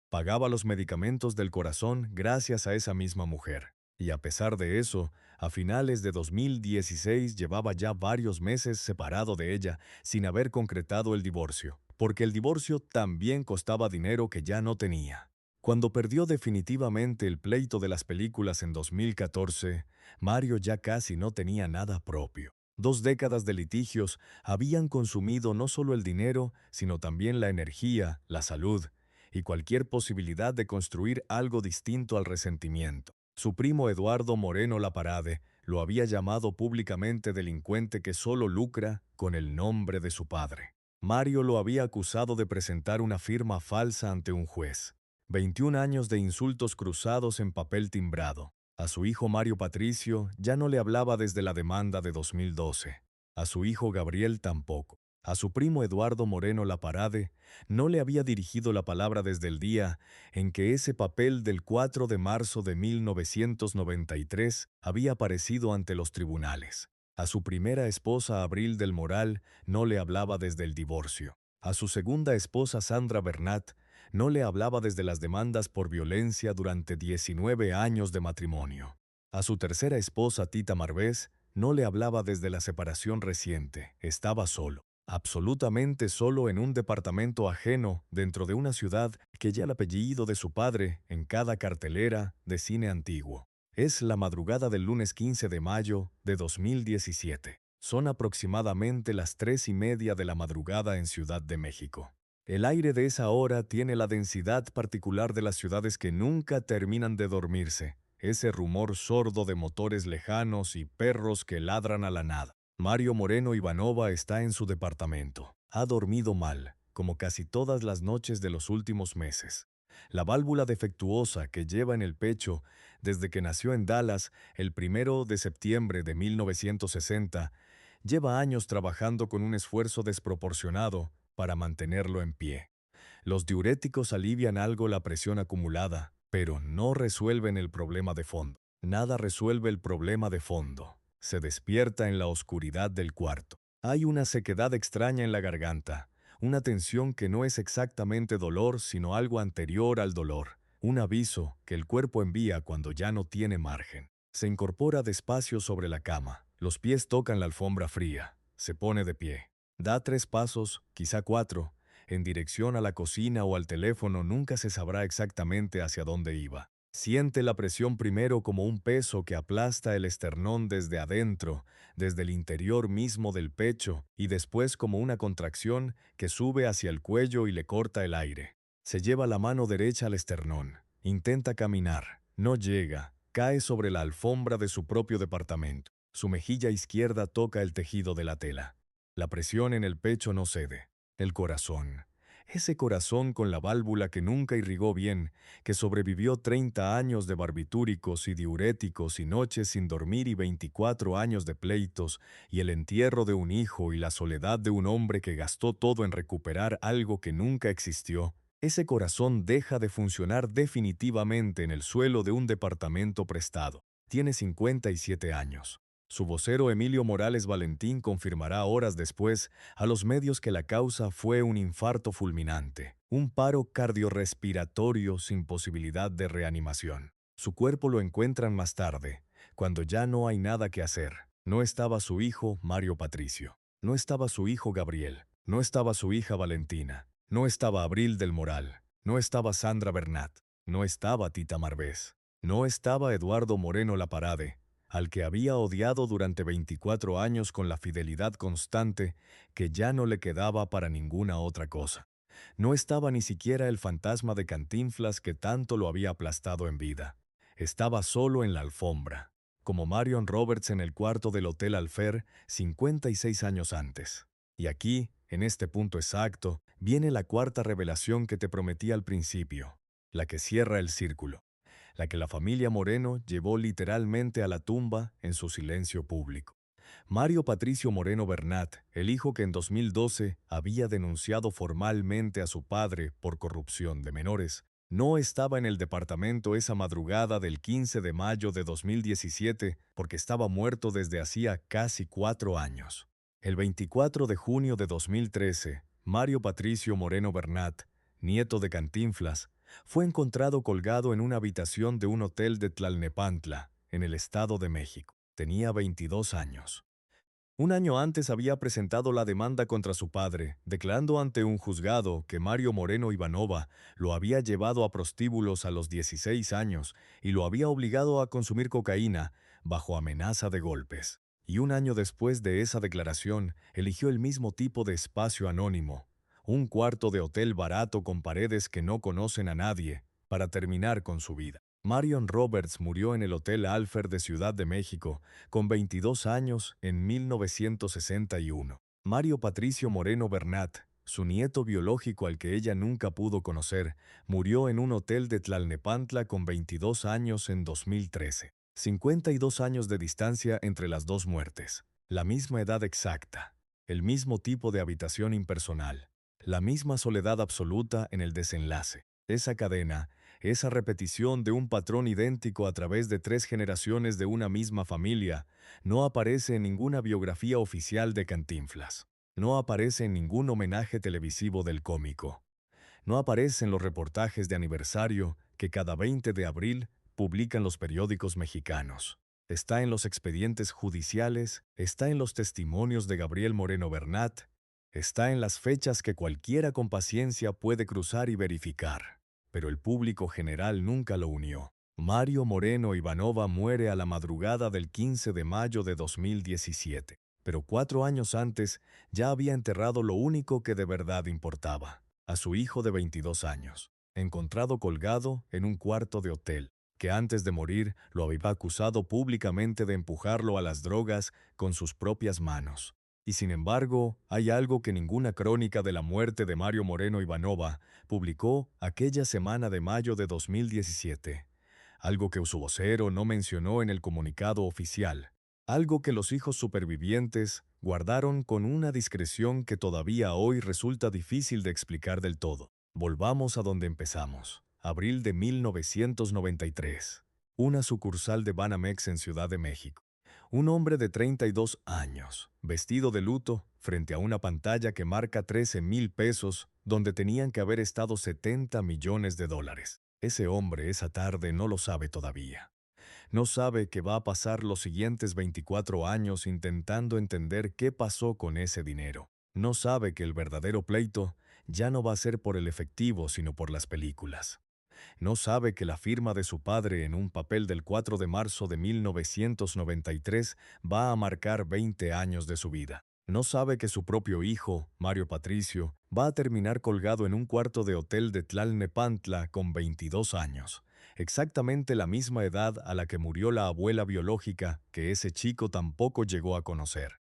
Pagaba los medicamentos del corazón gracias a esa misma mujer. Y a pesar de eso, a finales de 2016 llevaba ya varios meses separado de ella sin haber concretado el divorcio, porque el divorcio también costaba dinero que ya no tenía. Cuando perdió definitivamente el pleito de las películas en 2014, Mario ya casi no tenía nada propio. 2 décadas de litigios habían consumido no solo el dinero, sino también la energía, la salud y cualquier posibilidad de construir algo distinto al resentimiento. Su primo Eduardo Moreno Laparade lo había llamado públicamente delincuente que solo lucra con el nombre de su padre. Mario lo había acusado de presentar una firma falsa ante un juez. 21 años de insultos cruzados en papel timbrado. A su hijo Mario Patricio ya no le hablaba desde la demanda de 2012. A su hijo Gabriel tampoco. A su primo Eduardo Moreno Laparade no le había dirigido la palabra desde el día en que ese papel del 4 de marzo de 1993 había aparecido ante los tribunales. A su primera esposa Abril del Moral no le hablaba desde el divorcio. A su segunda esposa Sandra Bernat no le hablaba desde las demandas por violencia durante 19 años de matrimonio. A su tercera esposa Tita Marvés no le hablaba desde la separación reciente. Estaba solo, absolutamente solo en un departamento ajeno dentro de una ciudad que lleva el apellido de su padre en cada cartelera de cine antiguo. Es la madrugada del lunes 15 de mayo de 2017. Son aproximadamente las 3:30 de la madrugada en Ciudad de México. El aire de esa hora tiene la densidad particular de las ciudades que nunca terminan de dormirse, ese rumor sordo de motores lejanos y perros que ladran a la nada. Mario Moreno Ivanova está en su departamento. Ha dormido mal, como casi todas las noches de los últimos meses. La válvula defectuosa que lleva en el pecho desde que nació en Dallas el 1 de septiembre de 1960 lleva años trabajando con un esfuerzo desproporcionado para mantenerlo en pie. Los diuréticos alivian algo la presión acumulada, pero no resuelven el problema de fondo. Nada resuelve el problema de fondo. Se despierta en la oscuridad del cuarto. Hay una sequedad extraña en la garganta, una tensión que no es exactamente dolor, sino algo anterior al dolor, un aviso que el cuerpo envía cuando ya no tiene margen. Se incorpora despacio sobre la cama, los pies tocan la alfombra fría, se pone de pie. Da 3 pasos, quizá 4, en dirección a la cocina o al teléfono, nunca se sabrá exactamente hacia dónde iba. Siente la presión primero como un peso que aplasta el esternón desde adentro, desde el interior mismo del pecho, y después como una contracción que sube hacia el cuello y le corta el aire. Se lleva la mano derecha al esternón. Intenta caminar. No llega. Cae sobre la alfombra de su propio departamento. Su mejilla izquierda toca el tejido de la tela. La presión en el pecho no cede. El corazón. Ese corazón con la válvula que nunca irrigó bien, que sobrevivió 30 años de barbitúricos y diuréticos y noches sin dormir y 24 años de pleitos, y el entierro de un hijo y la soledad de un hombre que gastó todo en recuperar algo que nunca existió. Ese corazón deja de funcionar definitivamente en el suelo de un departamento prestado. Tiene 57 años. Su vocero Emilio Morales Valentín confirmará horas después a los medios que la causa fue un infarto fulminante, un paro cardiorrespiratorio sin posibilidad de reanimación. Su cuerpo lo encuentran más tarde, cuando ya no hay nada que hacer. No estaba su hijo Mario Patricio, no estaba su hijo Gabriel, no estaba su hija Valentina, no estaba Abril del Moral, no estaba Sandra Bernat, no estaba Tita Marvés, no estaba Eduardo Moreno Laparade, al que había odiado durante 24 años con la fidelidad constante que ya no le quedaba para ninguna otra cosa. No estaba ni siquiera el fantasma de Cantinflas que tanto lo había aplastado en vida. Estaba solo en la alfombra, como Marion Roberts en el cuarto del Hotel Alfer 56 años antes. Y aquí, en este punto exacto, viene la cuarta revelación que te prometí al principio, la que cierra el círculo, la que la familia Moreno llevó literalmente a la tumba en su silencio público. Mario Patricio Moreno Bernat, el hijo que en 2012 había denunciado formalmente a su padre por corrupción de menores, No estaba en el departamento esa madrugada del 15 de mayo de 2017 porque estaba muerto desde hacía casi 4 años. El 24 de junio de 2013, Mario Patricio Moreno Bernat, nieto de Cantinflas, fue encontrado colgado en una habitación de un hotel de Tlalnepantla, en el Estado de México. Tenía 22 años. Un año antes había presentado la demanda contra su padre, declarando ante un juzgado que Mario Moreno Ivanova lo había llevado a prostíbulos a los 16 años y lo había obligado a consumir cocaína bajo amenaza de golpes. Y un año después de esa declaración, eligió el mismo tipo de espacio anónimo, un cuarto de hotel barato con paredes que no conocen a nadie, para terminar con su vida. Marion Roberts murió en el Hotel Alfer de Ciudad de México, con 22 años, en 1961. Mario Patricio Moreno Bernat, su nieto biológico al que ella nunca pudo conocer, murió en un hotel de Tlalnepantla con 22 años en 2013. 52 años de distancia entre las dos muertes. La misma edad exacta. El mismo tipo de habitación impersonal. La misma soledad absoluta en el desenlace. Esa cadena, esa repetición de un patrón idéntico a través de 3 generaciones de una misma familia, no aparece en ninguna biografía oficial de Cantinflas. No aparece en ningún homenaje televisivo del cómico. No aparece en los reportajes de aniversario que cada 20 de abril publican los periódicos mexicanos. Está en los expedientes judiciales, está en los testimonios de Gabriel Moreno Bernat, está en las fechas que cualquiera con paciencia puede cruzar y verificar. Pero el público general nunca lo unió. Mario Moreno Ivanova muere a la madrugada del 15 de mayo de 2017. Pero 4 años antes ya había enterrado lo único que de verdad importaba, a su hijo de 22 años, encontrado colgado en un cuarto de hotel, que antes de morir lo había acusado públicamente de empujarlo a las drogas con sus propias manos. Y sin embargo, hay algo que ninguna crónica de la muerte de Mario Moreno Ivanova publicó aquella semana de mayo de 2017. Algo que su vocero no mencionó en el comunicado oficial. Algo que los hijos supervivientes guardaron con una discreción que todavía hoy resulta difícil de explicar del todo. Volvamos a donde empezamos. Abril de 1993. Una sucursal de Banamex en Ciudad de México. Un hombre de 32 años, vestido de luto, frente a una pantalla que marca 13,000 pesos, donde tenían que haber estado 70 millones de dólares. Ese hombre esa tarde no lo sabe todavía. No sabe que va a pasar los siguientes 24 años intentando entender qué pasó con ese dinero. No sabe que el verdadero pleito ya no va a ser por el efectivo, sino por las películas. No sabe que la firma de su padre en un papel del 4 de marzo de 1993 va a marcar 20 años de su vida. No sabe que su propio hijo, Mario Patricio, va a terminar colgado en un cuarto de hotel de Tlalnepantla con 22 años, exactamente la misma edad a la que murió la abuela biológica que ese chico tampoco llegó a conocer.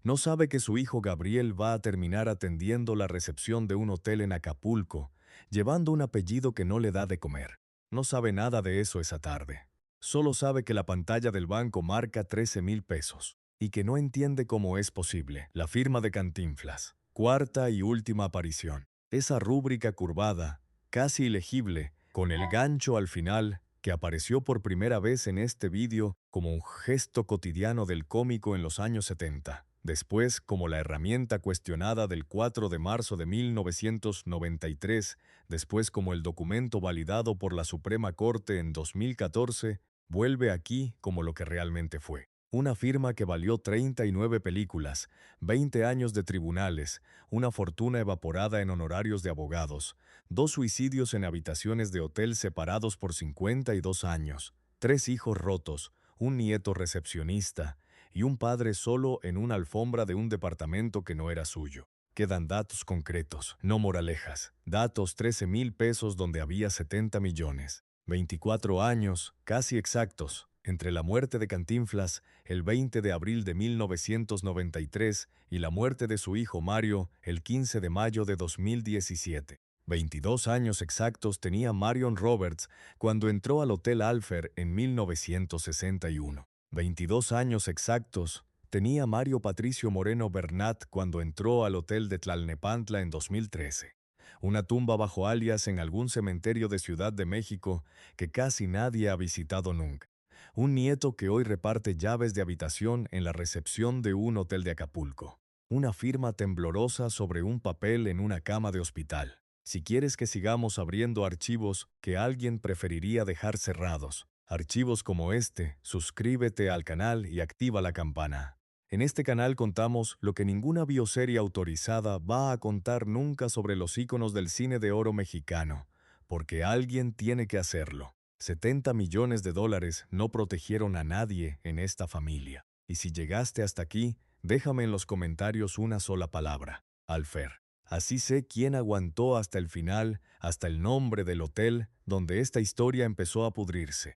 No sabe que su hijo Gabriel va a terminar atendiendo la recepción de un hotel en Acapulco, llevando un apellido que no le da de comer. No sabe nada de eso esa tarde. Solo sabe que la pantalla del banco marca 13,000 pesos y que no entiende cómo es posible. La firma de Cantinflas. Cuarta y última aparición. Esa rúbrica curvada, casi ilegible, con el gancho al final, que apareció por primera vez en este vídeo como un gesto cotidiano del cómico en los años 70. Después, como la herramienta cuestionada del 4 de marzo de 1993, después como el documento validado por la Suprema Corte en 2014, vuelve aquí como lo que realmente fue. Una firma que valió 39 películas, 20 años de tribunales, una fortuna evaporada en honorarios de abogados, 2 suicidios en habitaciones de hotel separados por 52 años, 3 hijos rotos, un nieto recepcionista, y un padre solo en una alfombra de un departamento que no era suyo. Quedan datos concretos, no moralejas. Datos 13,000 pesos donde había 70 millones. 24 años, casi exactos, entre la muerte de Cantinflas, el 20 de abril de 1993, y la muerte de su hijo Mario, el 15 de mayo de 2017. 22 años exactos tenía Marion Roberts cuando entró al Hotel Alfer en 1961. 22 años exactos tenía Mario Patricio Moreno Bernat cuando entró al hotel de Tlalnepantla en 2013. Una tumba bajo alias en algún cementerio de Ciudad de México que casi nadie ha visitado nunca. Un nieto que hoy reparte llaves de habitación en la recepción de un hotel de Acapulco. Una firma temblorosa sobre un papel en una cama de hospital. Si quieres que sigamos abriendo archivos que alguien preferiría dejar cerrados, archivos como este, suscríbete al canal y activa la campana. En este canal contamos lo que ninguna bioserie autorizada va a contar nunca sobre los íconos del cine de oro mexicano, porque alguien tiene que hacerlo. 70 millones de dólares no protegieron a nadie en esta familia. Y si llegaste hasta aquí, déjame en los comentarios una sola palabra: Alfer. Así sé quién aguantó hasta el final, hasta el nombre del hotel donde esta historia empezó a pudrirse.